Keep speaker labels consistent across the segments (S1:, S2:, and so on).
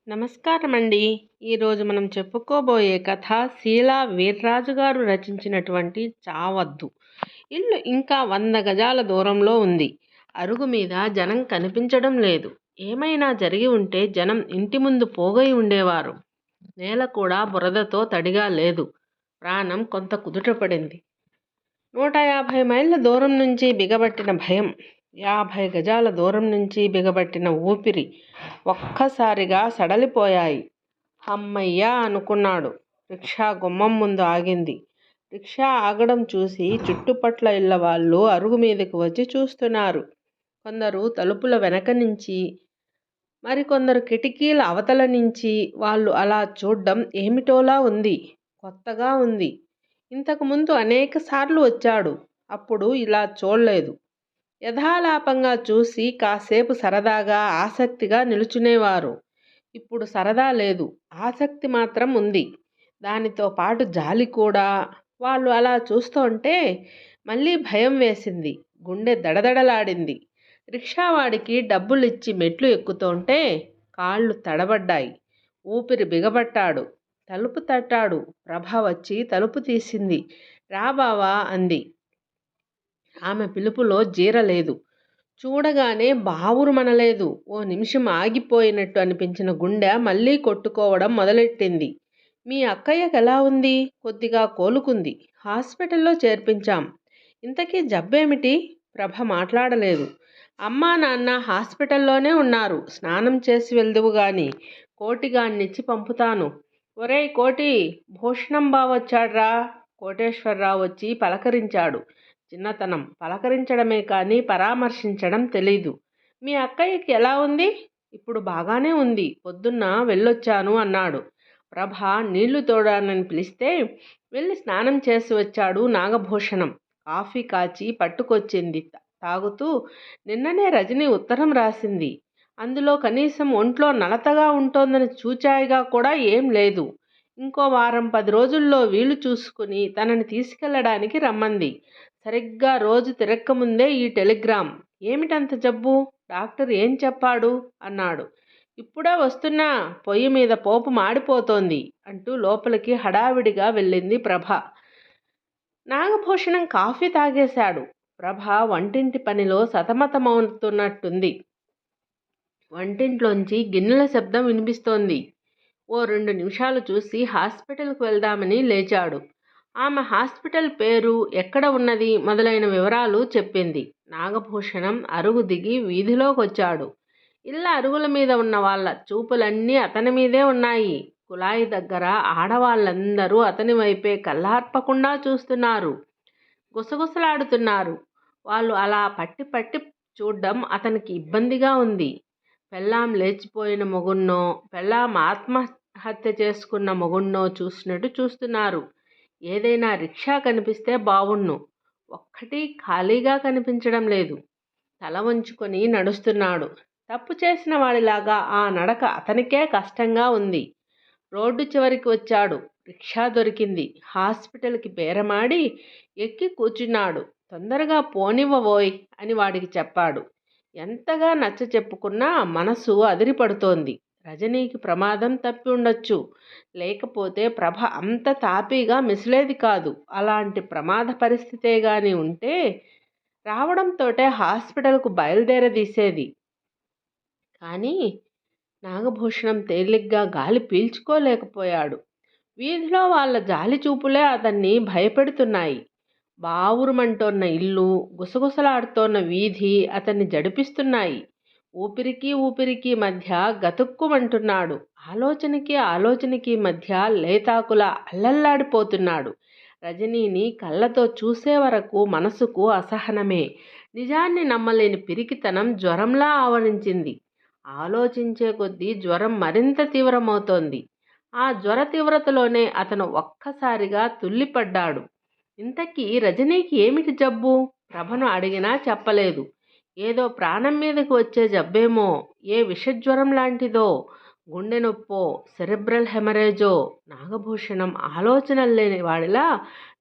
S1: నమస్కారం అండి. ఈరోజు మనం చెప్పుకోబోయే కథ శీలా వీర్రాజు గారు రచించినటువంటి చావద్దు. ఇల్లు ఇంకా 100 గజాల దూరంలో ఉంది. అరుగు మీద జనం కనిపించడం లేదు. ఏమైనా జరిగి ఉంటే జనం ఇంటి ముందు పోగై ఉండేవారు. నేల కూడా బురదతో తడిగా లేదు. ప్రాణం కొంత కుదుటపడింది. 150 మైళ్ళ దూరం నుంచి బిగబట్టిన భయం, 50 గజాల దూరం నుంచి బిగబట్టిన ఊపిరి ఒక్కసారిగా సడలిపోయాయి. హమ్మయ్య అనుకున్నాడు. రిక్షా గుమ్మం ముందు ఆగింది. రిక్షా ఆగడం చూసి చుట్టుపట్ల ఇళ్ల వాళ్ళు అరుగు మీదకి వచ్చి చూస్తున్నారు. కొందరు తలుపుల వెనక నుంచి, మరికొందరు కిటికీల అవతల నుంచి. వాళ్ళు అలా చూడ్డం ఏమిటోలా ఉంది. కొత్తగా ఉంది. ఇంతకుముందు అనేకసార్లు వచ్చాడు. అప్పుడు ఇలా చూడలేదు. యథాలాపంగా చూసి కాసేపు సరదాగా ఆసక్తిగా నిలుచునేవారు. ఇప్పుడు సరదా లేదు, ఆసక్తి మాత్రం ఉంది. దానితో పాటు జాలి కూడా. వాళ్ళు అలా చూస్తుంటే మళ్ళీ భయం వేసింది. గుండె దడదడలాడింది. రిక్షావాడికి డబ్బులిచ్చి మెట్లు ఎక్కుతుంటే కాళ్ళు తడబడ్డాయి. ఊపిరి బిగబట్టాడు. తలుపు తట్టాడు. ప్రభ వచ్చి తలుపు తీసింది. రా బావా అంది. ఆమె పిలుపులో జీరలేదు. చూడగానే బావురుమనలేదు. ఓ నిమిషం ఆగిపోయినట్టు అనిపించిన గుండె మళ్ళీ కొట్టుకోవడం మొదలెట్టింది. మీ అక్కయ్యకు ఎలా ఉంది? కొద్దిగా కోలుకుంది. హాస్పిటల్లో చేర్పించాం. ఇంతకీ జబ్బేమిటి? ప్రభ మాట్లాడలేదు. అమ్మా నాన్న హాస్పిటల్లోనే ఉన్నారు. స్నానం చేసి వెళ్దువు గాని. కోటిగాణ్ణిచ్చి పంపుతాను. ఒరేయ్ కోటి, భూషణం బావొచ్చాడ్రా. కోటేశ్వరరావు వచ్చి పలకరించాడు. చిన్నతనం. పలకరించడమే కానీ పరామర్శించడం తెలీదు. మీ అక్కయ్యకి ఎలా ఉంది? ఇప్పుడు బాగానే ఉంది. పొద్దున్న వెళ్ళొచ్చాను అన్నాడు. ప్రభ నీళ్లు తోడానని పిలిస్తే వెళ్ళి స్నానం చేసి వచ్చాడు నాగభూషణం. కాఫీ కాచి పట్టుకొచ్చింది తాగుతూ. నిన్ననే రజని ఉత్తరం రాసింది. అందులో కనీసం ఒంట్లో నలతగా ఉంటోందని చూచాయిగా కూడా ఏం లేదు. ఇంకో వారం 10 రోజుల్లో వీలు చూసుకుని తనని తీసుకెళ్ళడానికి రమ్మంది. సరిగ్గా రోజు తిరక్కముందే ఈ టెలిగ్రామ్. ఏమిటంత జబ్బు? డాక్టర్ ఏం చెప్పాడు అన్నాడు. ఇప్పుడే వస్తున్నా, పొయ్యి మీద పోపు మాడిపోతోంది అంటూ లోపలికి హడావిడిగా వెళ్ళింది ప్రభ. నాగభూషణం కాఫీ తాగేశాడు. ప్రభ వంటింటి పనిలో సతమతమవుతున్నట్టుంది. వంటింట్లోంచి గిన్నెల శబ్దం వినిపిస్తోంది. ఓ 2 నిమిషాలు చూసి హాస్పిటల్కు వెళ్దామని లేచాడు. ఆమె హాస్పిటల్ పేరు, ఎక్కడ ఉన్నది మొదలైన వివరాలు చెప్పింది. నాగభూషణం అరుగు దిగి వీధిలోకొచ్చాడు. ఇళ్ళ అరుగుల మీద ఉన్న వాళ్ళ చూపులన్నీ అతని మీదే ఉన్నాయి. కుళాయి దగ్గర ఆడవాళ్ళందరూ అతని వైపే కళ్ళార్పకుండా చూస్తున్నారు. గుసగుసలాడుతున్నారు. వాళ్ళు అలా పట్టి పట్టి చూడ్డం అతనికి ఇబ్బందిగా ఉంది. పెళ్ళాం లేచిపోయిన మొగున్నో, పెళ్ళాం ఆత్మహత్య చేసుకున్న మొగున్నో చూసినట్టు చూస్తున్నారు. ఏదైనా రిక్షా కనిపిస్తే బావుణ్ణు. ఒక్కటి ఖాళీగా కనిపించడం లేదు. తల వంచుకొని నడుస్తున్నాడు. తప్పు చేసిన వాడిలాగా ఆ నడక అతనికే కష్టంగా ఉంది. రోడ్డు చివరికి వచ్చాడు. రిక్షా దొరికింది. హాస్పిటల్కి బేరమాడి ఎక్కి కూర్చున్నాడు. తొందరగా పోనివ్వబోయ్ అని వాడికి చెప్పాడు. ఎంతగా నచ్చ చెప్పుకున్నా మనసు అదిరిపడుతోంది. రజనీకి ప్రమాదం తప్పి ఉండొచ్చు. లేకపోతే ప్రభ అంత తాపీగా మిసిలేది కాదు. అలాంటి ప్రమాద పరిస్థితే గాని ఉంటే రావడంతోటే హాస్పిటల్కు బయలుదేరదీసేది. కానీ నాగభూషణం తేలిగ్గా గాలి పీల్చుకోలేకపోయాడు. వీధిలో వాళ్ళ జాలి చూపులే అతన్ని భయపెడుతున్నాయి. బావురుమంటోన్న ఇల్లు, గుసగుసలాడుతోన్న వీధి అతన్ని జడిపిస్తున్నాయి. ఊపిరికి మధ్య గతుక్కుమంటున్నాడు. ఆలోచనకి మధ్య లేతాకులా అల్లల్లాడిపోతున్నాడు. రజనీని కళ్ళతో చూసే వరకు మనసుకు అసహనమే. నిజాన్ని నమ్మలేని పిరికితనం జ్వరంలా ఆవరించింది. ఆలోచించే కొద్దీ జ్వరం మరింత తీవ్రమవుతోంది. ఆ జ్వర తీవ్రతలోనే అతను ఒక్కసారిగా తుల్లిపడ్డాడు. ఇంతకీ రజనీకి ఏమిటి జబ్బు? ప్రభను అడిగినా చెప్పలేదు. ఏదో ప్రాణం మీదకి వచ్చే జబ్బేమో, ఏ విషజ్వరం లాంటిదో, గుండె నొప్పో, సెరెబ్రల్ హెమరేజో. నాగభూషణం ఆలోచనలేని వాడిలా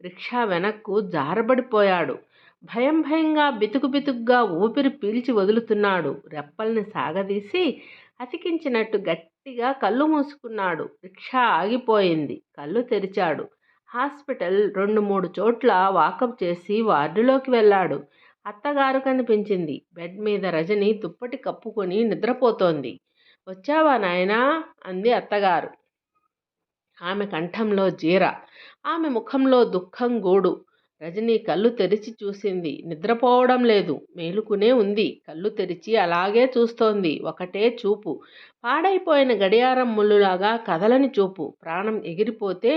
S1: రిక్షా వెనక్కు జారబడిపోయాడు. భయంగా బితుకుగా ఊపిరి పీల్చి వదులుతున్నాడు. రెప్పల్ని సాగదీసి అతికించినట్టు గట్టిగా కళ్ళు మూసుకున్నాడు. రిక్షా ఆగిపోయింది. కళ్ళు తెరిచాడు. హాస్పిటల్ 2-3 చోట్ల వాకప్ చేసి వార్డులోకి వెళ్ళాడు. అత్తగారు కనిపించింది. బెడ్ మీద రజని దుప్పటి కప్పుకొని నిద్రపోతోంది. వచ్చావా నాయనా? అంది అత్తగారు. ఆమె కంఠంలో జీర, ఆమె ముఖంలో దుఃఖం గూడు. రజని కళ్ళు తెరిచి చూసింది. నిద్రపోవడం లేదు, మేలుకునే ఉంది. కళ్ళు తెరిచి అలాగే చూస్తోంది. ఒకటే చూపు, పాడైపోయిన గడియారం ముళ్ళులాగా కదలని చూపు, ప్రాణం ఎగిరిపోతే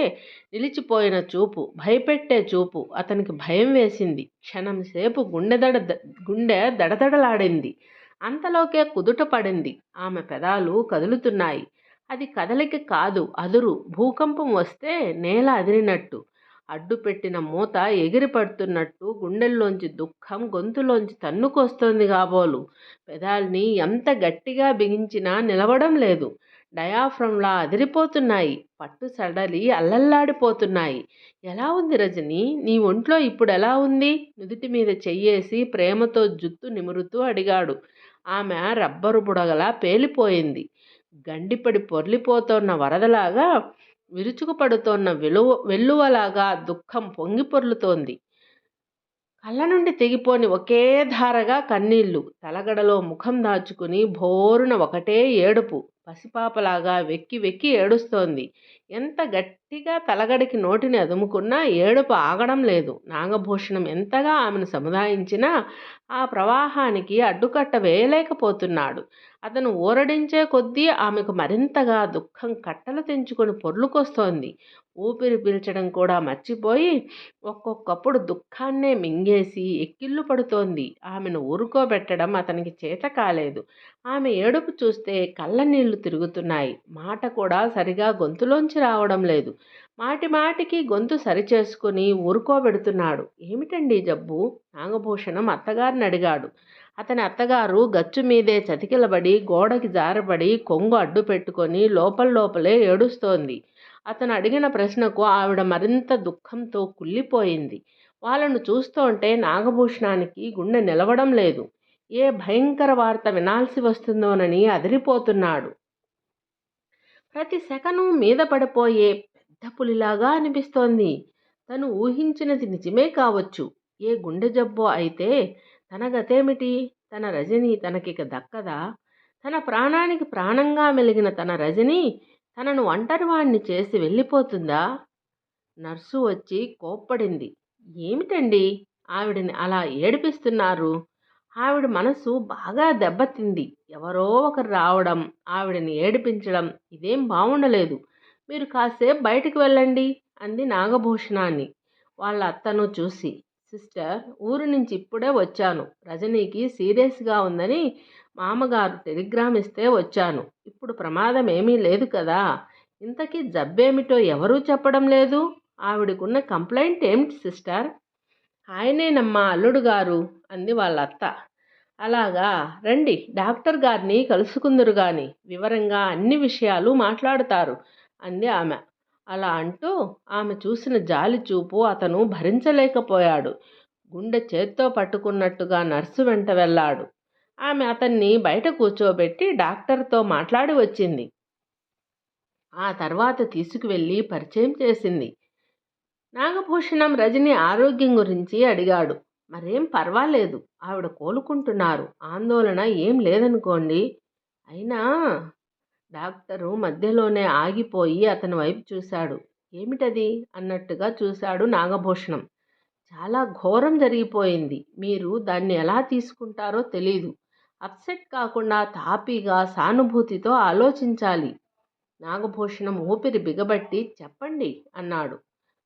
S1: నిలిచిపోయిన చూపు, భయపెట్టే చూపు. అతనికి భయం వేసింది. క్షణం సేపు గుండె దడదడలాడింది. అంతలోకే కుదుట పడింది. ఆమె పెదాలు కదులుతున్నాయి. అది కదలిక కాదు, అదురు. భూకంపం వస్తే నేల అదిరినట్టు, అడ్డుపెట్టిన మూత ఎగిరి పడుతున్నట్టు గుండెల్లోంచి దుఃఖం గొంతులోంచి తన్నుకొస్తోంది కాబోలు. పెదాల్ని ఎంత గట్టిగా బిగించినా నిలవడం లేదు. డయాఫ్రమ్లా అదిరిపోతున్నాయి. పట్టు సడలి అల్లల్లాడిపోతున్నాయి. ఎలా ఉంది రజని? నీ ఒంట్లో ఇప్పుడు ఎలా ఉంది? నుదుటి మీద చెయ్యేసి ప్రేమతో జుత్తు నిమురుతూ అడిగాడు. ఆమె రబ్బరు బుడగలా పేలిపోయింది. గండిపడి పొర్లిపోతోన్న వరదలాగా, విరుచుకుపడుతోన్న వెల్లువలాగా దుఃఖం పొంగి పొర్లుతోంది. కళ్ళ నుండి తెగిపోని ఒకే ధారగా కన్నీళ్లు. తలగడలో ముఖం దాచుకుని భోరున ఒకటే ఏడుపు. పసిపాపలాగా వెక్కి వెక్కి ఏడుస్తోంది. ఎంత గట్టిగా తలగడికి నోటిని అదుముకున్నా ఏడుపు ఆగడం లేదు. నాగభూషణం ఎంతగా ఆమెను సముదాయించినా ఆ ప్రవాహానికి అడ్డుకట్ట వేయలేకపోతున్నాడు. అతను ఊరడించే కొద్దీ ఆమెకు మరింతగా దుఃఖం కట్టలు తెంచుకొని పొర్లుకొస్తోంది. ఊపిరి పీల్చడం కూడా మర్చిపోయి ఒక్కొక్కప్పుడు దుఃఖాన్నే మింగేసి ఎక్కిళ్ళు పడుతోంది. ఆమెను ఊరుకోబెట్టడం అతనికి చేత కాలేదు. ఆమె ఏడుపు చూస్తే కళ్ళ నీళ్లు తిరుగుతున్నాయి. మాట కూడా సరిగా గొంతులోంచి రావడం లేదు. మాటి మాటికి గొంతు సరిచేసుకుని ఊరుకోబెడుతున్నాడు. ఏమిటండి జబ్బు? నాగభూషణం అత్తగారిని అడిగాడు. అతని అత్తగారు గచ్చు మీదే చతికిలబడి గోడకి జారబడి కొంగు అడ్డు పెట్టుకొని లోపలే ఏడుస్తోంది. అతను అడిగిన ప్రశ్నకు ఆవిడ మరింత దుఃఖంతో కుళ్ళిపోయింది. వాళ్ళను చూస్తుంటే నాగభూషణానికి గుండె నిలవడం లేదు. ఏ భయంకర వార్త వినాల్సి వస్తుందోనని అదిరిపోతున్నాడు. ప్రతి సెకను మీద పడిపోయే పెద్ద పులిలాగా అనిపిస్తోంది. తను ఊహించినది నిజమే కావచ్చు. ఏ గుండె జబ్బో అయితే తన గతేమిటి? తన రజని తనకిక దక్కదా? తన ప్రాణానికి ప్రాణంగా మెలిగిన తన రజని తనను ఒంటరివాణ్ణి చేసి వెళ్ళిపోతుందా? నర్సు వచ్చి కోప్పడింది. ఏమిటండి ఆవిడని అలా ఏడిపిస్తున్నారు? ఆవిడ మనసు బాగా దెబ్బతింది. ఎవరో ఒకరు రావడం, ఆవిడని ఏడిపించడం ఇదేం బావుండలేదు. మీరు కాసేపు బయటికి వెళ్ళండి అంది నాగభూషణాన్ని వాళ్ళ అత్తను చూసి. సిస్టర్, ఊరు నుంచి ఇప్పుడే వచ్చాను. రజనీకి సీరియస్గా ఉందని మామగారు టెలిగ్రామ్ ఇస్తే వచ్చాను. ఇప్పుడు ప్రమాదం ఏమీ లేదు కదా? ఇంతకీ జబ్బేమిటో ఎవరూ చెప్పడం లేదు. ఆవిడకున్న కంప్లైంట్ ఏమిటి సిస్టర్? ఆయనేనమ్మా అల్లుడు గారు అంది వాళ్ళ అత్త. అలాగా, రండి, డాక్టర్ గారిని కలుసుకుందరు గాని వివరంగా అన్ని విషయాలు మాట్లాడుతారు అంది ఆమె. అలా అంటూ ఆమె చూసిన జాలి చూపు అతను భరించలేకపోయాడు. గుండె చేత్తో పట్టుకున్నట్టుగా నర్సు వెంట వెళ్ళాడు. ఆమె అతన్ని బయట కూర్చోబెట్టి డాక్టర్తో మాట్లాడి వచ్చింది. ఆ తర్వాత తీసుకువెళ్ళి పరిచయం చేసింది. నాగభూషణం రజని ఆరోగ్యం గురించి అడిగాడు. మరేం పర్వాలేదు, ఆవిడ కోలుకుంటున్నారు. ఆందోళన ఏం లేదనుకోండి. అయినా డాక్టరు మధ్యలోనే ఆగిపోయి అతని వైపు చూశాడు. ఏమిటది అన్నట్టుగా చూశాడు నాగభూషణం. చాలా ఘోరం జరిగిపోయింది. మీరు దాన్ని ఎలా తీసుకుంటారో తెలీదు. అప్సెట్ కాకుండా తాపీగా సానుభూతితో ఆలోచించాలి. నాగభూషణం ఊపిరి బిగబట్టి చెప్పండి అన్నాడు.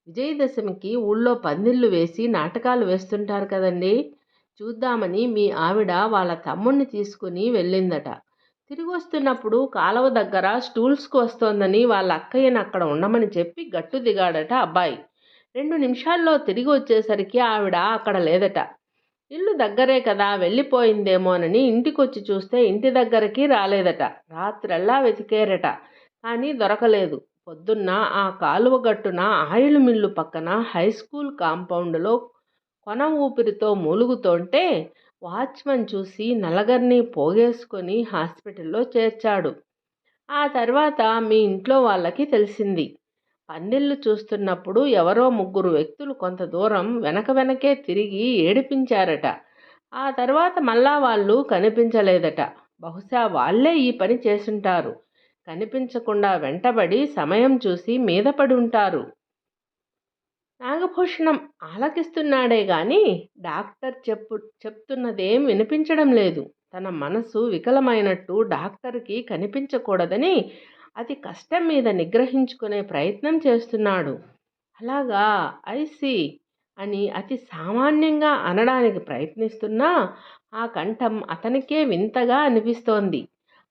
S1: విజయదశమికి ఊళ్ళో పందిళ్ళు వేసి నాటకాలు వేస్తుంటారు కదండి. చూద్దామని మీ ఆవిడ వాళ్ళ తమ్ముణ్ణి తీసుకుని వెళ్ళిందట. తిరిగి వస్తున్నప్పుడు కాలువ దగ్గర స్టూల్స్కు వస్తోందని వాళ్ళ అక్కయ్యను అక్కడ ఉండమని చెప్పి గట్టు దిగాడట అబ్బాయి. 2 నిమిషాల్లో తిరిగి వచ్చేసరికి ఆవిడ అక్కడ లేదట. ఇల్లు దగ్గరే కదా, వెళ్ళిపోయిందేమోనని ఇంటికొచ్చి చూస్తే ఇంటి దగ్గరికి రాలేదట. రాత్రల్లా వెతికేరట, కానీ దొరకలేదు. పొద్దున్న ఆ కాలువ గట్టున ఆయిల్ మిల్లు పక్కన హై స్కూల్ కాంపౌండ్లో కొన ఊపిరితో మూలుగుతోంటే వాచ్‌మన్ చూసి నలగరిని పోగేసుకొని హాస్పిటల్‌లో చేర్చాడు. ఆ తర్వాత మీ ఇంట్లో వాళ్ళకి తెలిసింది. పందిళ్ళు చూస్తున్నప్పుడు ఎవరో ముగ్గురు వ్యక్తులు కొంత దూరం వెనక వెనకే తిరిగి ఏడిపించారట. ఆ తర్వాత మళ్ళా వాళ్ళు కనిపించలేదట. బహుశా వాళ్ళే ఈ పని చేసుంటారు. కనిపించకుండా వెంటబడి సమయం చూసి మీద పడి ఉంటారు. నాగభూషణం ఆలకిస్తున్నాడే గాని డాక్టర్ చెప్తున్నదేం వినిపించడం లేదు. తన మనసు వికలమైనట్టు డాక్టర్కి కనిపించకూడదని అతి కష్టం మీద నిగ్రహించుకునే ప్రయత్నం చేస్తున్నాడు. అలాగా, ఐసి అని అతి సామాన్యంగా అనడానికి ప్రయత్నిస్తున్నా ఆ కంఠం అతనికే వింతగా అనిపిస్తోంది.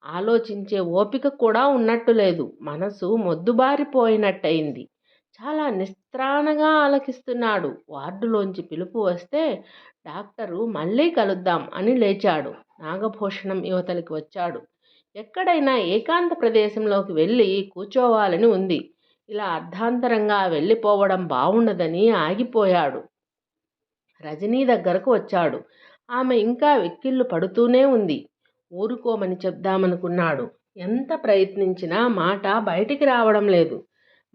S1: ఆలోచించే ఓపిక కూడా ఉన్నట్టు లేదు. మనసు మొద్దుబారిపోయినట్టయింది. చాలా నిస్త్రాణగా ఆలకిస్తున్నాడు. వార్డులోంచి పిలుపు వస్తే డాక్టరు మళ్ళీ కలుద్దాం అని లేచాడు. నాగభూషణం యువతలికి వచ్చాడు. ఎక్కడైనా ఏకాంత ప్రదేశంలోకి వెళ్ళి కూర్చోవాలని ఉంది. ఇలా అర్ధాంతరంగా వెళ్ళిపోవడం బావుండదని ఆగిపోయాడు. రజనీ దగ్గరకు వచ్చాడు. ఆమె ఇంకా వెక్కిళ్ళు పడుతూనే ఉంది. ఊరుకోమని చెప్దామనుకున్నాడు. ఎంత ప్రయత్నించినా మాట బయటికి రావడం లేదు.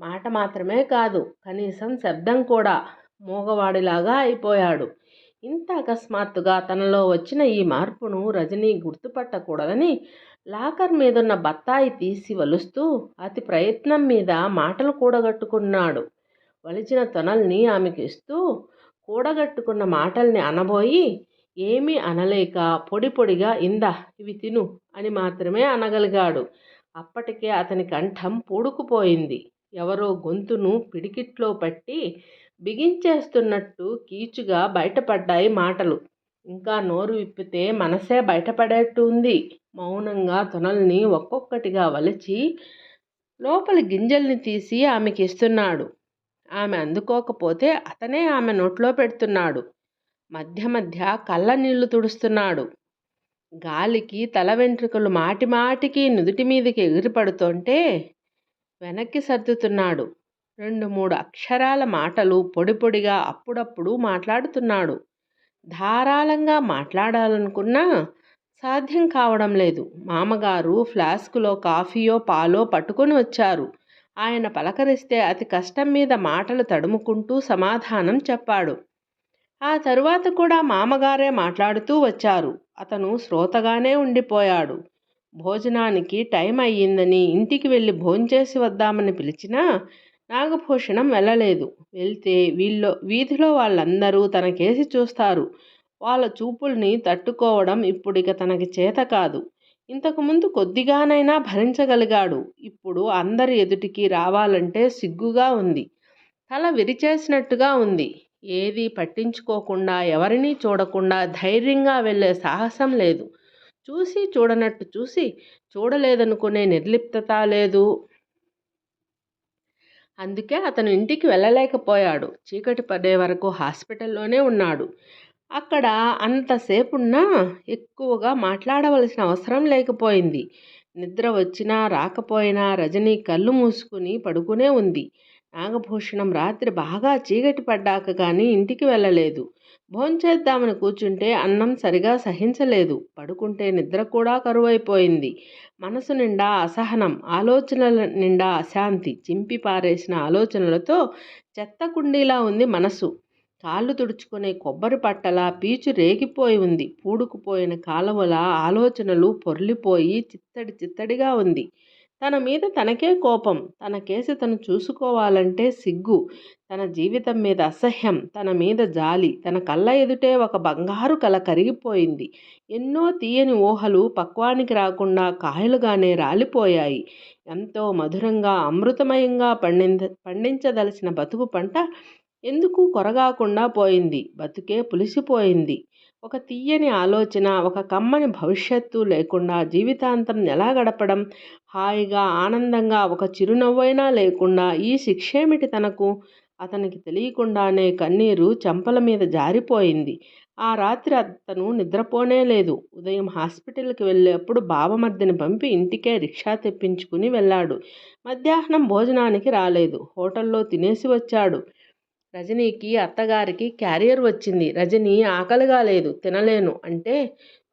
S1: మాట మాత్రమే కాదు, కనీసం శబ్దం కూడా. మూగవాడిలాగా అయిపోయాడు. ఇంత అకస్మాత్తుగా తనలో వచ్చిన ఈ మార్పును రజనీ గుర్తుపట్టకూడదని లాకర్ మీదున్న బత్తాయి తీసి వలుస్తూ అతి ప్రయత్నం మీద మాటలు కూడగట్టుకున్నాడు. వలిచిన తొనల్ని ఆమెకు ఇస్తూ కూడగట్టుకున్న మాటల్ని అనబోయి ఏమీ అనలేక పొడి పొడిగా ఇందా ఇవి తిను అని మాత్రమే అనగలిగాడు. అప్పటికే అతని కంఠం పూడుకుపోయింది. ఎవరో గొంతును పిడికిట్లో పట్టి బిగించేస్తున్నట్టు కీచుగా బయటపడ్డాయి మాటలు. ఇంకా నోరు విప్పితే మనసే బయటపడేట్టు ఉంది. మౌనంగా తొనల్ని ఒక్కొక్కటిగా వలిచి లోపలి గింజల్ని తీసి ఆమెకి ఇస్తున్నాడు. ఆమె అందుకోకపోతే అతనే ఆమె నోట్లో పెడుతున్నాడు. మధ్య మధ్య కళ్ళ నీళ్లు తుడుస్తున్నాడు. గాలికి తల వెంట్రుకలు మాటి మాటికి నుదుటి మీదకి ఎగిరిపడుతుంటే వెనక్కి సర్దుతున్నాడు. 2-3 అక్షరాల మాటలు పొడి పొడిగా అప్పుడప్పుడు మాట్లాడుతున్నాడు. ధారాళంగా మాట్లాడాలనుకున్నా సాధ్యం కావడం లేదు. మామగారు ఫ్లాస్కులో కాఫీయో పాలో పట్టుకొని వచ్చారు. ఆయన పలకరిస్తే అతి కష్టం మీద మాటలు తడుముకుంటూ సమాధానం చెప్పాడు. ఆ తరువాత కూడా మామగారే మాట్లాడుతూ వచ్చారు. అతను శ్రోతగానే ఉండిపోయాడు. భోజనానికి టైం అయ్యిందని ఇంటికి వెళ్ళి భోంచేసి వద్దామని పిలిచినా నాగభూషణం వెళ్ళలేదు. వెళ్తే వీధిలో వాళ్ళందరూ తనకేసి చూస్తారు. వాళ్ళ చూపుల్ని తట్టుకోవడం ఇప్పుడిక తనకి చేత కాదు. ఇంతకుముందు కొద్దిగానైనా భరించగలిగాడు. ఇప్పుడు అందరి ఎదుటికి రావాలంటే సిగ్గుగా ఉంది. తల విరిచేసినట్టుగా ఉంది. ఏదీ పట్టించుకోకుండా ఎవరినీ చూడకుండా ధైర్యంగా వెళ్ళే సాహసం లేదు. చూసి చూడనట్టు చూసి చూడలేదనుకునే నిర్లిప్తత లేదు. అందుకే అతను ఇంటికి వెళ్ళలేకపోయాడు. చీకటి పడే వరకు హాస్పిటల్లోనే ఉన్నాడు. అక్కడ అంతసేపున్నా ఎక్కువగా మాట్లాడవలసిన అవసరం లేకపోయింది. నిద్ర వచ్చినా రాకపోయినా రజనీ కళ్ళు మూసుకుని పడుకునే ఉంది. నాగభూషణం రాత్రి బాగా చీకటి పడ్డాక కానీ ఇంటికి వెళ్ళలేదు. భోంచేద్దామని కూర్చుంటే అన్నం సరిగా సహించలేదు. పడుకుంటే నిద్ర కూడా కరువైపోయింది. మనసు నిండా అసహనం, ఆలోచనల నిండా అశాంతి. చింపి పారేసిన ఆలోచనలతో చెత్త కుండీలా ఉంది మనసు. కాళ్ళు తుడుచుకునే కొబ్బరి పట్టలా పీచు రేగిపోయి ఉంది. పూడుకుపోయిన కాలువల ఆలోచనలు పొర్లిపోయి చిత్తడి చిత్తడిగా ఉంది. తన మీద తనకే కోపం. తన కేసి తను చూసుకోవాలంటే సిగ్గు. తన జీవితం మీద అసహ్యం. తన మీద జాలి. తన కళ్ళ ఎదుటే ఒక బంగారు కల కరిగిపోయింది. ఎన్నో తీయని ఊహలు పక్వానికి రాకుండా కాయలుగానే రాలిపోయాయి. ఎంతో మధురంగా అమృతమయంగా పండించదలసిన బతుకు పంట ఎందుకు కొరగాకుండా పోయింది. బతుకే పులిసిపోయింది. ఒక తీయని ఆలోచన, ఒక కమ్మని భవిష్యత్తు లేకుండా జీవితాంతం ఎలా గడపడం? హాయిగా ఆనందంగా ఒక చిరునవ్వైనా లేకుండా ఈ శిక్షేమిటి తనకు? అతనికి తెలియకుండానే కన్నీరు చెంపల మీద జారిపోయింది. ఆ రాత్రి అతను నిద్రపోనే లేదు. ఉదయం హాస్పిటల్కి వెళ్ళేప్పుడు బావమర్దిని పంపి ఇంటికే రిక్షా తెప్పించుకుని వెళ్ళాడు. మధ్యాహ్నం భోజనానికి రాలేదు. హోటల్లో తినేసి వచ్చాడు. రజనీకి అత్తగారికి క్యారియర్ వచ్చింది. రజని ఆకలిగా లేదు, తినలేను అంటే,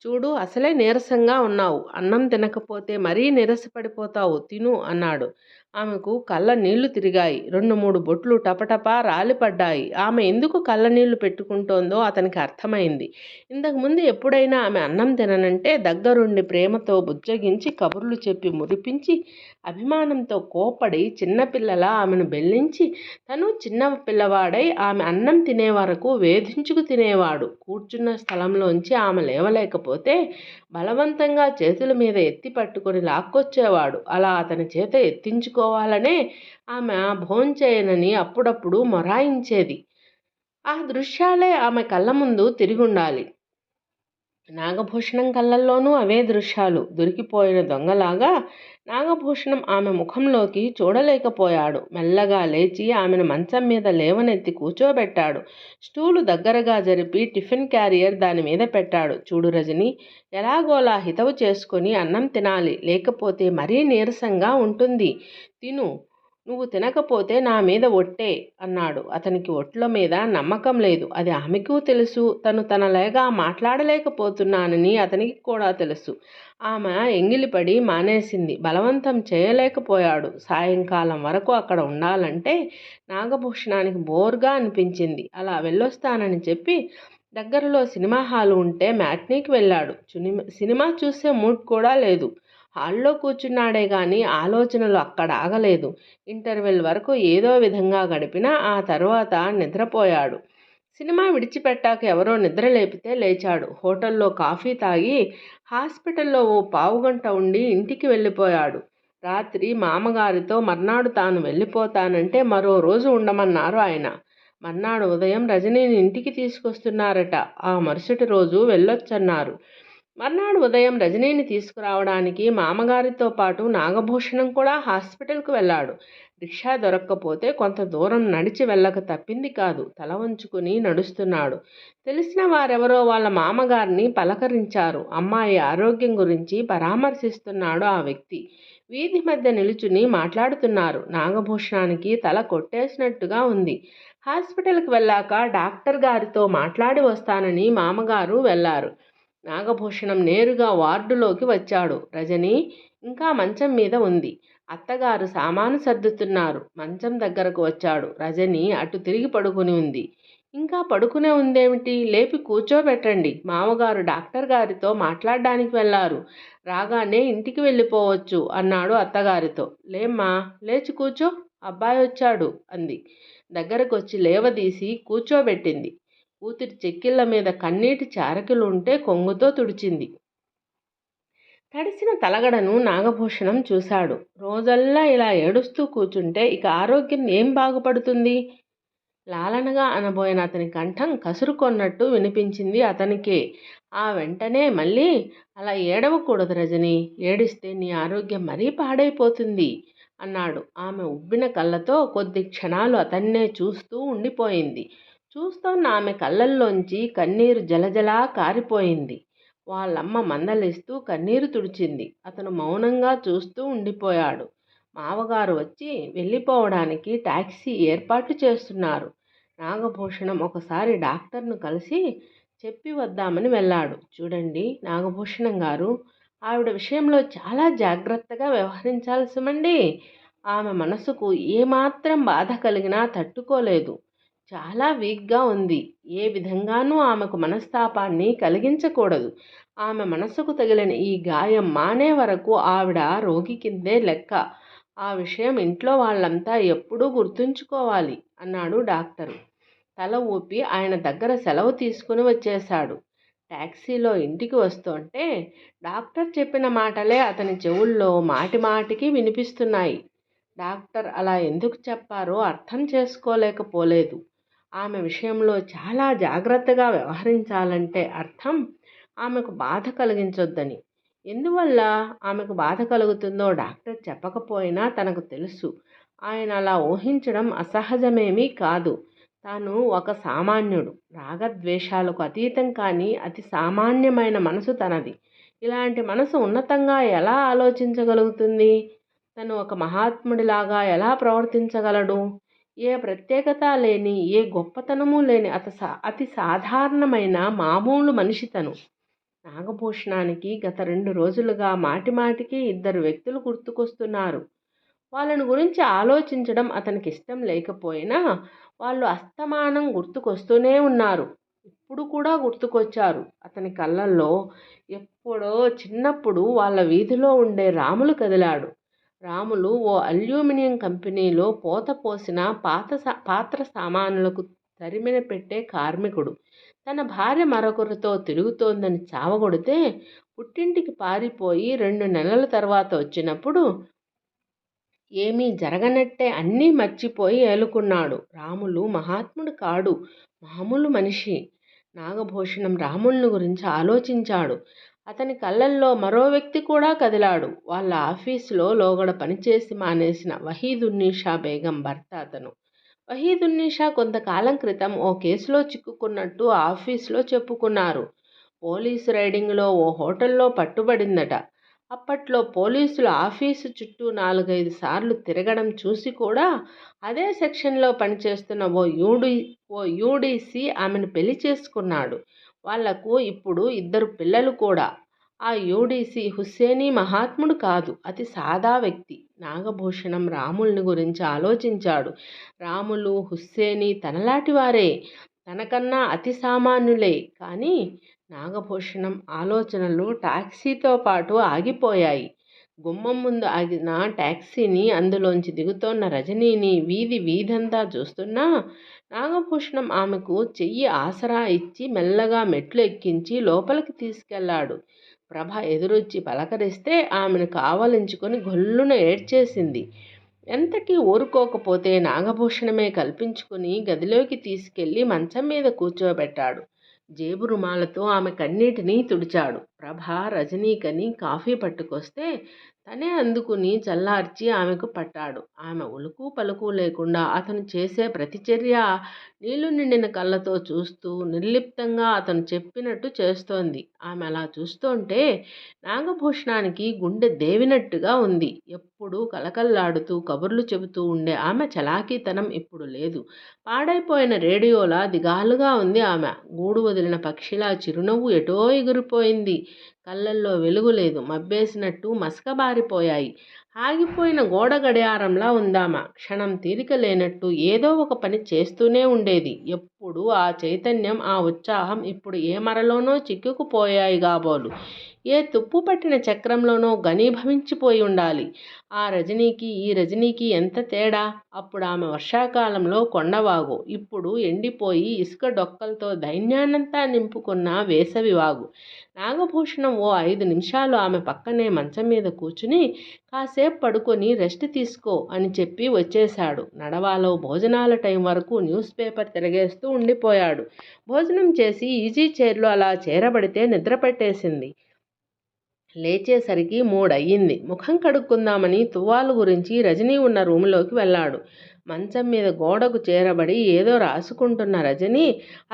S1: చూడు అసలే నీరసంగా ఉన్నావు, అన్నం తినకపోతే మరీ నీరసపడిపోతావు, తిను అన్నాడు. ఆమెకు కళ్ళ నీళ్లు తిరిగాయి. 2-3 బొట్లు టపటపా రాలిపడ్డాయి. ఆమె ఎందుకు కళ్ళ నీళ్లు పెట్టుకుంటోందో అతనికి అర్థమైంది. ఇంతకుముందు ఎప్పుడైనా ఆమె అన్నం తిననంటే దగ్గరుండి ప్రేమతో బుజ్జగించి కబుర్లు చెప్పి మురిపించి అభిమానంతో కోపడి చిన్నపిల్లలా ఆమెను బెల్లించి తను చిన్న పిల్లవాడై ఆమె అన్నం తినే వరకు వేధించుకు తినేవాడు. కూర్చున్న స్థలంలోంచి ఆమె లేవలేకపోతే బలవంతంగా చేతుల మీద ఎత్తి పట్టుకొని లాక్కొచ్చేవాడు. అలా అతని చేత ఎత్తించుకోవాలనే ఆమె భోంచేయనని అప్పుడప్పుడు మొరాయించేది. ఆ దృశ్యాలే ఆమె కళ్ళ ముందు తిరిగుండాలి. నాగభూషణం కళ్ళల్లోనూ అవే దృశ్యాలు. దొరికిపోయిన దొంగలాగా నాగభూషణం ఆమె ముఖంలోకి చూడలేకపోయాడు. మెల్లగా లేచి ఆమెను మంచం మీద లేవనెత్తి కూర్చోబెట్టాడు. స్టూలు దగ్గరగా జరిపి టిఫిన్ క్యారియర్ దాని మీద పెట్టాడు. చూడు రజని, ఎలాగోలా హితవు చేసుకొని అన్నం తినాలి, లేకపోతే మరీ నీరసంగా ఉంటుంది. తిను, నువ్వు తినకపోతే నా మీద ఒట్టే అన్నాడు. అతనికి ఒట్ల మీద నమ్మకం లేదు. అది ఆమెకు తెలుసు. తనలేగా మాట్లాడలేకపోతున్నానని అతనికి కూడా తెలుసు. ఆమె ఎంగిలిపడి మానేసింది. బలవంతం చేయలేకపోయాడు. సాయంకాలం వరకు అక్కడ ఉండాలంటే నాగభూషణానికి బోర్గా అనిపించింది. అలా వెళ్ళొస్తానని చెప్పి దగ్గరలో సినిమా హాలు ఉంటే మ్యాట్నీకి వెళ్ళాడు. సినిమా చూసే మూడ్ కూడా లేదు. హాల్లో కూర్చున్నాడే గాని ఆలోచనలు అక్కడ ఆగలేదు. ఇంటర్వెల్ వరకు ఏదో విధంగా గడిపినా ఆ తర్వాత నిద్రపోయాడు. సినిమా విడిచిపెట్టాక ఎవరో నిద్ర లేపితే లేచాడు. హోటల్లో కాఫీ తాగి హాస్పిటల్లో ఓ పావుగంట ఉండి ఇంటికి వెళ్ళిపోయాడు. రాత్రి మామగారితో మర్నాడు తాను వెళ్ళిపోతానంటే మరో రోజు ఉండమన్నారు ఆయన. మర్నాడు ఉదయం రజనీని ఇంటికి తీసుకొస్తున్నారట. ఆ మరుసటి రోజు వెళ్ళొచ్చన్నారు. మర్నాడు ఉదయం రజనీని తీసుకురావడానికి మామగారితో పాటు నాగభూషణం కూడా హాస్పిటల్కు వెళ్ళాడు. రిక్షా దొరక్కపోతే కొంత దూరం నడిచి వెళ్ళక తప్పింది కాదు. తల వంచుకుని నడుస్తున్నాడు. తెలిసిన వారెవరో వాళ్ళ మామగారిని పలకరించారు. అమ్మాయి ఆరోగ్యం గురించి పరామర్శిస్తున్నాడు ఆ వ్యక్తి. వీధి మధ్య నిలుచుని మాట్లాడుతున్నారు. నాగభూషణానికి తల కొట్టేసినట్టుగా ఉంది. హాస్పిటల్కి వెళ్ళాక డాక్టర్ గారితో మాట్లాడి వస్తానని మామగారు వెళ్ళారు. నాగభూషణం నేరుగా వార్డులోకి వచ్చాడు. రజని ఇంకా మంచం మీద ఉంది. అత్తగారు సామాను సర్దుతున్నారు. మంచం దగ్గరకు వచ్చాడు. రజని అటు తిరిగి పడుకుని ఉంది. ఇంకా పడుకునే ఉందేమిటి? లేపి కూర్చోబెట్టండి. మామగారు డాక్టర్ గారితో మాట్లాడడానికి వెళ్ళారు. రాగానే ఇంటికి వెళ్ళిపోవచ్చు అన్నాడు అత్తగారితో. లేమ్మా, లేచి కూర్చో, అబ్బాయి వచ్చాడు అంది. దగ్గరకొచ్చి లేవదీసి కూర్చోబెట్టింది. కూతురి చెక్కిళ్ళ మీద కన్నీటి చారకులుంటే కొంగుతో తుడిచింది. తడిసిన తలగడను నాగభూషణం చూశాడు. రోజల్లా ఇలా ఏడుస్తూ కూర్చుంటే ఇక ఆరోగ్యం ఏం బాగుపడుతుంది? లాలనగా అనబోయిన అతని కంఠం కసురుకొన్నట్టు వినిపించింది అతనికే. ఆ వెంటనే మళ్ళీ, అలా ఏడవకూడదు రజని, ఏడిస్తే నీ ఆరోగ్యం మరీ పాడైపోతుంది అన్నాడు. ఆమె ఉబ్బిన కళ్ళతో కొద్ది క్షణాలు అతన్నే చూస్తూ ఉండిపోయింది. చూస్తోన్న ఆమె కళ్ళల్లోంచి కన్నీరు జలజలా కారిపోయింది. వాళ్ళమ్మ మందలిస్తూ కన్నీరు తుడిచింది. అతను మౌనంగా చూస్తూ ఉండిపోయాడు. మావగారు వచ్చి వెళ్ళిపోవడానికి టాక్సీ ఏర్పాట్లు చేస్తున్నారు. నాగభూషణం ఒకసారి డాక్టర్ను కలిసి చెప్పి వద్దామని వెళ్ళాడు. చూడండి నాగభూషణం గారు, ఆవిడ విషయంలో చాలా జాగ్రత్తగా వ్యవహరించాల్సిమండి. ఆమె మనసుకు ఏమాత్రం బాధ కలిగినా తట్టుకోలేదు. చాలా వీక్గా ఉంది. ఏ విధంగానూ ఆమెకు మనస్తాపాన్ని కలిగించకూడదు. ఆమె మనసుకు తగిలిన ఈ గాయం మానే వరకు ఆవిడ రోగి కిందే లెక్క. ఆ విషయం ఇంట్లో వాళ్ళంతా ఎప్పుడూ గుర్తుంచుకోవాలి అన్నాడు డాక్టరు. తల ఊపి ఆయన దగ్గర సెలవు తీసుకుని వచ్చేశాడు. టాక్సీలో ఇంటికి వస్తుంటే డాక్టర్ చెప్పిన మాటలే అతని చెవుల్లో మాటిమాటికి వినిపిస్తున్నాయి. డాక్టర్ అలా ఎందుకు చెప్పారో అర్థం చేసుకోలేకపోలేదు. ఆమె విషయంలో చాలా జాగ్రత్తగా వ్యవహరించాలంటే అర్థం ఆమెకు బాధ కలిగించొద్దని. ఎందువల్ల ఆమెకు బాధ కలుగుతుందో డాక్టర్ చెప్పకపోయినా తనకు తెలుసు. ఆయన అలా ఊహించడం అసహజమేమీ కాదు. తాను ఒక సామాన్యుడు. రాగద్వేషాలకు అతీతం కానీ అతి సామాన్యమైన మనసు తనది. ఇలాంటి మనసు ఉన్నతంగా ఎలా ఆలోచించగలుగుతుంది? తను ఒక మహాత్ముడిలాగా ఎలా ప్రవర్తించగలడు? ఏ ప్రత్యేకత లేని, ఏ గొప్పతనము లేని అతి సాధారణమైన మామూలు మనిషి తను. నాగభూషణానికి గత 2 రోజులుగా మాటిమాటికి ఇద్దరు వ్యక్తులు గుర్తుకొస్తున్నారు. వాళ్ళను గురించి ఆలోచించడం అతనికిష్టం లేకపోయినా వాళ్ళు అస్తమానం గుర్తుకొస్తూనే ఉన్నారు. ఇప్పుడు కూడా గుర్తుకొచ్చారు. అతని కళ్ళల్లో ఎప్పుడో చిన్నప్పుడు వాళ్ళ వీధిలో ఉండే రాములు కదిలాడు. రాములు ఓ అల్యూమినియం కంపెనీలో పోత పోసిన పాత్ర సామానులకు తరిమిన పెట్టే కార్మికుడు. తన భార్య మరొకరితో తిరుగుతోందని చావగొడితే పుట్టింటికి పారిపోయి 2 నెలల తర్వాత వచ్చినప్పుడు ఏమీ జరగనట్టే అన్నీ మర్చిపోయి ఏలుకున్నాడు. రాములు మహాత్ముడు కాడు, మామూలు మనిషి. నాగభూషణం రాములను గురించి ఆలోచించాడు. అతని కళ్ళల్లో మరో వ్యక్తి కూడా కదిలాడు. వాళ్ళ ఆఫీసులో లోగడ పనిచేసి మానేసిన వహీదున్నీషా బేగం భర్త అతను. వహీదున్నీషా కొంతకాలం క్రితం ఓ కేసులో చిక్కుకున్నట్టు ఆఫీసులో చెప్పుకున్నారు. పోలీసు రైడింగ్లో ఓ హోటల్లో పట్టుబడిందట. అప్పట్లో పోలీసులు ఆఫీసు చుట్టూ 4-5 సార్లు తిరగడం చూసి కూడా అదే సెక్షన్లో పనిచేస్తున్న ఓ యూడీసీ ఆమెను పెళ్లి చేసుకున్నాడు. వాళ్లకు ఇప్పుడు 2 పిల్లలు కూడా. ఆ యూడీసీ హుస్సేనీ మహాత్ముడు కాదు, అతి సాదా వ్యక్తి. నాగభూషణం రాముల్ని గురించి ఆలోచించాడు. రాములు, హుస్సేనీ తనలాంటివారే, తనకన్నా అతి సామాన్యులే. కానీ నాగభూషణం ఆలోచనలు టాక్సీతో పాటు ఆగిపోయాయి. గుమ్మం ముందు ఆగిన టాక్సీని, అందులోంచి దిగుతోన్న రజనీని వీధంతా చూస్తున్నా నాగభూషణం ఆమెకు చెయ్యి ఆసరా ఇచ్చి మెల్లగా మెట్లు ఎక్కించి లోపలికి తీసుకెళ్లాడు. ప్రభ ఎదురొచ్చి పలకరిస్తే ఆమెను కావలించుకొని గొల్లున ఏడ్చేసింది. ఎంతకీ ఊరుకోకపోతే నాగభూషణమే కల్పించుకుని గదిలోకి తీసుకెళ్లి మంచం మీద కూర్చోబెట్టాడు. జేబు రుమాలతో ఆమె కన్నీటిని తుడిచాడు. ప్రభ రజనీకని కాఫీ పట్టుకొస్తే తనే అందుకుని చల్లార్చి ఆమెకు పట్టాడు. ఆమె ఉలుకు పలుకు లేకుండా అతను చేసే ప్రతిచర్య నీళ్లు నిండిన కళ్ళతో చూస్తూ నిర్లిప్తంగా అతను చెప్పినట్టు చేస్తోంది. ఆమె అలా చూస్తుంటే నాగభూషణానికి గుండె దేవినట్టుగా ఉంది. ఎప్పుడూ కలకల్లాడుతూ కబుర్లు చెబుతూ ఉండే ఆమె చలాకీతనం ఇప్పుడు లేదు. పాడైపోయిన రేడియోలా దిగాలుగా ఉంది ఆమె. గూడు వదిలిన పక్షిలా చిరునవ్వు ఎటో ఎగిరిపోయింది. కళ్ళల్లో వెలుగు లేదు. మబ్బేసినట్టు మసకబారిపోయాయి. ఆగిపోయిన గోడ గడియారంలా ఉందామ. క్షణం తీరిక లేనట్టు ఏదో ఒక పని చేస్తూనే ఉండేది. ఎప్పుడు ఆ చైతన్యం, ఆ ఉత్సాహం ఇప్పుడు ఏ మరలోనో చిక్కుకుపోయాయి కాబోలు. ఏ తుప్పు పట్టిన చక్రంలోనో ఘనీభవించిపోయి ఉండాలి. ఆ రజనీకి ఈ రజనీకి ఎంత తేడా! అప్పుడు ఆమె వర్షాకాలంలో కొండవాగు, ఇప్పుడు ఎండిపోయి ఇసుక డొక్కలతో దైన్యాన్నంతా నింపుకున్న వేసవివాగు. నాగభూషణం ఓ 5 నిమిషాలు ఆమె పక్కనే మంచం మీద కూర్చుని కాసేపు పడుకొని రెస్ట్ తీసుకో అని చెప్పి వచ్చేశాడు. నడవాలో భోజనాల టైం వరకు న్యూస్ పేపర్ తిరగేస్తూ ఉండిపోయాడు. భోజనం చేసి ఈజీ చైర్లో అలా చేరబడితే నిద్ర పట్టేసింది. లేచేసరికి 3 అయ్యింది. ముఖం కడుక్కుందామని తువ్వాలు గురించి రజనీ ఉన్న రూములోకి వెళ్ళాడు. మంచం మీద గోడకు చేరబడి ఏదో రాసుకుంటున్న రజనీ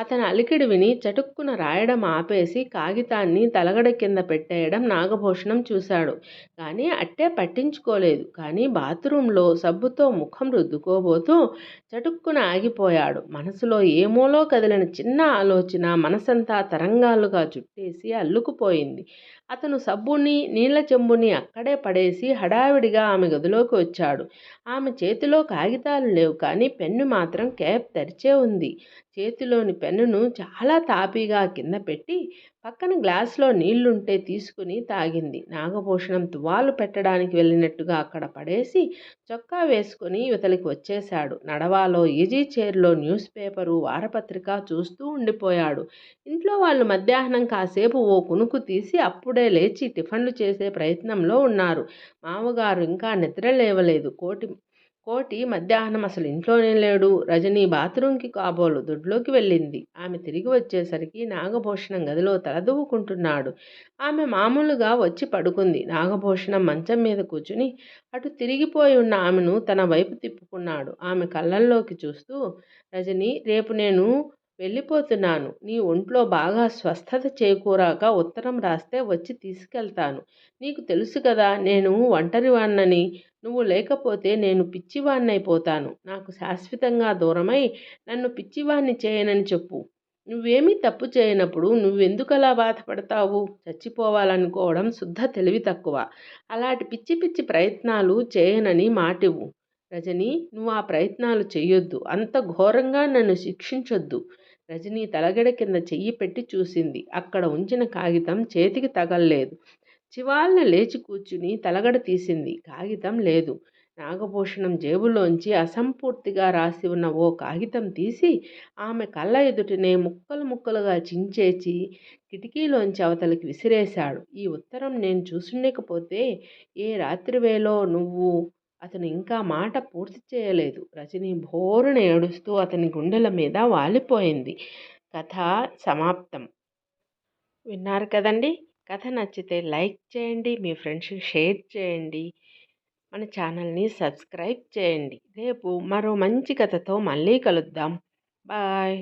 S1: అతని అలికిడి విని చటుక్కున రాయడం ఆపేసి కాగితాన్ని తలగడ కింద పెట్టేయడం నాగభూషణం చూశాడు. కానీ అట్టే పట్టించుకోలేదు. కానీ బాత్రూంలో సబ్బుతో ముఖం రుద్దుకోబోతూ చటుక్కున ఆగిపోయాడు. మనసులో ఏమోలో కదిలిన చిన్న ఆలోచన మనసంతా తరంగాలుగా చుట్టేసి అల్లుకుపోయింది. అతను సబ్బుని, నీళ్ల చెంబుని అక్కడే పడేసి హడావిడిగా ఆమె గదిలోకి వచ్చాడు. ఆమె చేతిలో కాగితాలు లేవు, కానీ పెన్ను మాత్రం క్యాప్ తెరిచే ఉంది. చేతిలోని పెన్నును చాలా తాపీగా కింద పెట్టి పక్కన గ్లాసులో నీళ్లుంటే తీసుకుని తాగింది. నాగభూషణం తువాలు పెట్టడానికి వెళ్ళినట్టుగా అక్కడ పడేసి చొక్కా వేసుకుని యువతలికి వచ్చేశాడు. నడవాలో ఈజీ చైర్లో న్యూస్ పేపరు, వారపత్రిక చూస్తూ ఉండిపోయాడు. ఇంట్లో వాళ్ళు మధ్యాహ్నం కాసేపు ఓ కునుకు తీసి అప్పుడే లేచి టిఫన్లు చేసే ప్రయత్నంలో ఉన్నారు. మామగారు ఇంకా నిద్ర లేవలేదు. కోటి మధ్యాహ్నం అసలు ఇంట్లోనే లేడు. రజనీ బాత్రూంకి కాబోలు దొడ్లోకి వెళ్ళింది. ఆమె తిరిగి వచ్చేసరికి నాగభూషణం గదిలో తలదువ్వుకుంటున్నాడు. ఆమె మామూలుగా వచ్చి పడుకుంది. నాగభూషణం మంచం మీద కూర్చుని అటు తిరిగిపోయి ఉన్న ఆమెను తన వైపు తిప్పుకున్నాడు. ఆమె కళ్ళల్లోకి చూస్తూ, రజనీ, రేపు నేను వెళ్ళిపోతున్నాను. నీ ఒంట్లో బాగా స్వస్థత చేకూరాక ఉత్తరం రాస్తే వచ్చి తీసుకెళ్తాను. నీకు తెలుసు కదా నేను ఒంటరివాణ్ణని. నువ్వు లేకపోతే నేను పిచ్చివాణ్ణైపోతాను. నాకు శాశ్వతంగా దూరమై నన్ను పిచ్చివాణ్ణి చేయనని చెప్పు. నువ్వేమీ తప్పు చేయనప్పుడు నువ్వెందుకలా బాధపడతావు? చచ్చిపోవాలనుకోవడం శుద్ధ తెలివి తక్కువ. అలాంటి పిచ్చి పిచ్చి ప్రయత్నాలు చేయనని మాటివ్వు. రజనీ, నువ్వు ఆ ప్రయత్నాలు చెయ్యొద్దు. అంత ఘోరంగా నన్ను శిక్షించొద్దు. రజనీ తలగడ కింద చెయ్యి పెట్టి చూసింది. అక్కడ ఉంచిన కాగితం చేతికి తగల్లేదు. చివాల్న లేచి కూర్చుని తలగడ తీసింది. కాగితం లేదు. నాగభూషణం జేబులోంచి అసంపూర్తిగా రాసి ఉన్న ఓ కాగితం తీసి ఆమె కళ్ళ ఎదుటనే ముక్కలు ముక్కలుగా చించేసి కిటికీలోంచి అవతలికి విసిరేశాడు. ఈ ఉత్తరం నేను చూసుండకపోతే ఏ రాత్రివేళో నువ్వు. అతను ఇంకా మాట పూర్తి చేయలేదు. రజని భోరున ఏడుస్తూ అతని గుండెల మీద వాలిపోయింది. కథ సమాప్తం. విన్నారు కదండి. కథ నచ్చితే లైక్ చేయండి, మీ ఫ్రెండ్స్కి షేర్ చేయండి, మన ఛానల్ని సబ్స్క్రైబ్ చేయండి. రేపు మరో మంచి కథతో మళ్ళీ కలుద్దాం. బాయ్.